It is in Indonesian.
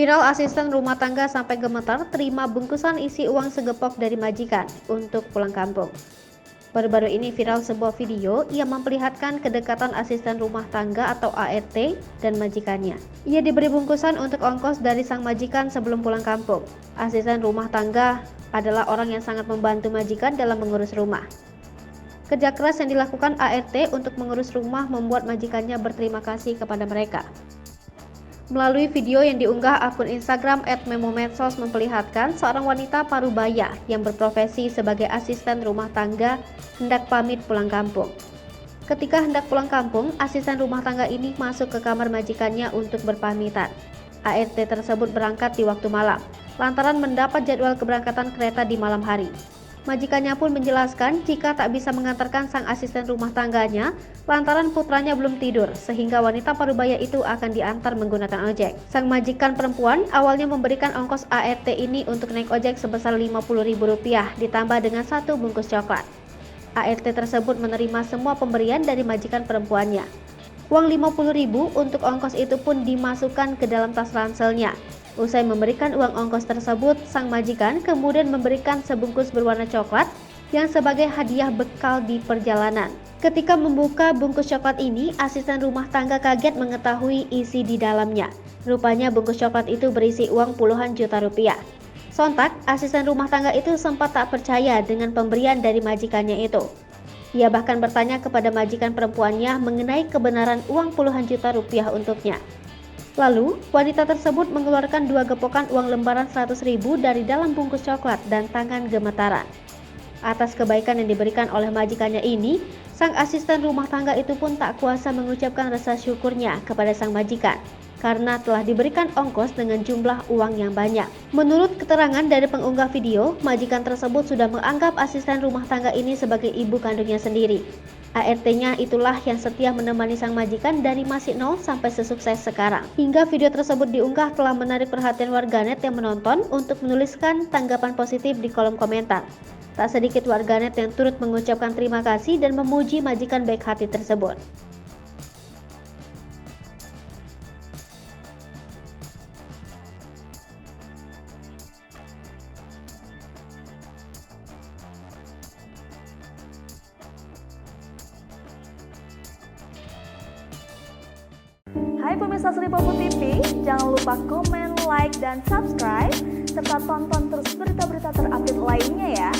Viral asisten rumah tangga sampai gemetar terima bungkusan isi uang segepok dari majikan untuk pulang kampung. Baru-baru ini viral sebuah video yang memperlihatkan kedekatan asisten rumah tangga atau ART dan majikannya. Ia diberi bungkusan untuk ongkos dari sang majikan sebelum pulang kampung. Asisten rumah tangga adalah orang yang sangat membantu majikan dalam mengurus rumah. Kerja keras yang dilakukan ART untuk mengurus rumah membuat majikannya berterima kasih kepada mereka. Melalui video yang diunggah akun Instagram @memomedsos memperlihatkan seorang wanita parubaya yang berprofesi sebagai asisten rumah tangga hendak pamit pulang kampung. Ketika hendak pulang kampung, asisten rumah tangga ini masuk ke kamar majikannya untuk berpamitan. ART tersebut berangkat di waktu malam, lantaran mendapat jadwal keberangkatan kereta di malam hari. Majikannya pun menjelaskan jika tak bisa mengantarkan sang asisten rumah tangganya lantaran putranya belum tidur, sehingga wanita parubaya itu akan diantar menggunakan ojek. Sang majikan perempuan awalnya memberikan ongkos ART ini untuk naik ojek sebesar Rp50.000 ditambah dengan 1 bungkus coklat. ART tersebut menerima semua pemberian dari majikan perempuannya. Uang Rp50.000 untuk ongkos itu pun dimasukkan ke dalam tas ranselnya. Usai memberikan uang ongkos tersebut, sang majikan kemudian memberikan sebungkus berwarna coklat yang sebagai hadiah bekal di perjalanan. Ketika membuka bungkus coklat ini, asisten rumah tangga kaget mengetahui isi di dalamnya. Rupanya bungkus coklat itu berisi uang puluhan juta rupiah. Sontak, asisten rumah tangga itu sempat tak percaya dengan pemberian dari majikannya itu. Ia bahkan bertanya kepada majikan perempuannya mengenai kebenaran uang puluhan juta rupiah untuknya. Lalu, wanita tersebut mengeluarkan 2 gepokan uang lembaran 100.000 dari dalam bungkus coklat dan tangan gemetaran. Atas kebaikan yang diberikan oleh majikannya ini, sang asisten rumah tangga itu pun tak kuasa mengucapkan rasa syukurnya kepada sang majikan karena telah diberikan ongkos dengan jumlah uang yang banyak. Menurut keterangan dari pengunggah video, majikan tersebut sudah menganggap asisten rumah tangga ini sebagai ibu kandungnya sendiri. ART-nya itulah yang setia menemani sang majikan dari masih nol sampai sesukses sekarang. Hingga video tersebut diunggah telah menarik perhatian warganet yang menonton untuk menuliskan tanggapan positif di kolom komentar. Tak sedikit warganet yang turut mengucapkan terima kasih dan memuji majikan baik hati tersebut. Hai pemirsa Sri Popo TV, jangan lupa komen, like, dan subscribe, serta tonton terus berita-berita terupdate lainnya ya.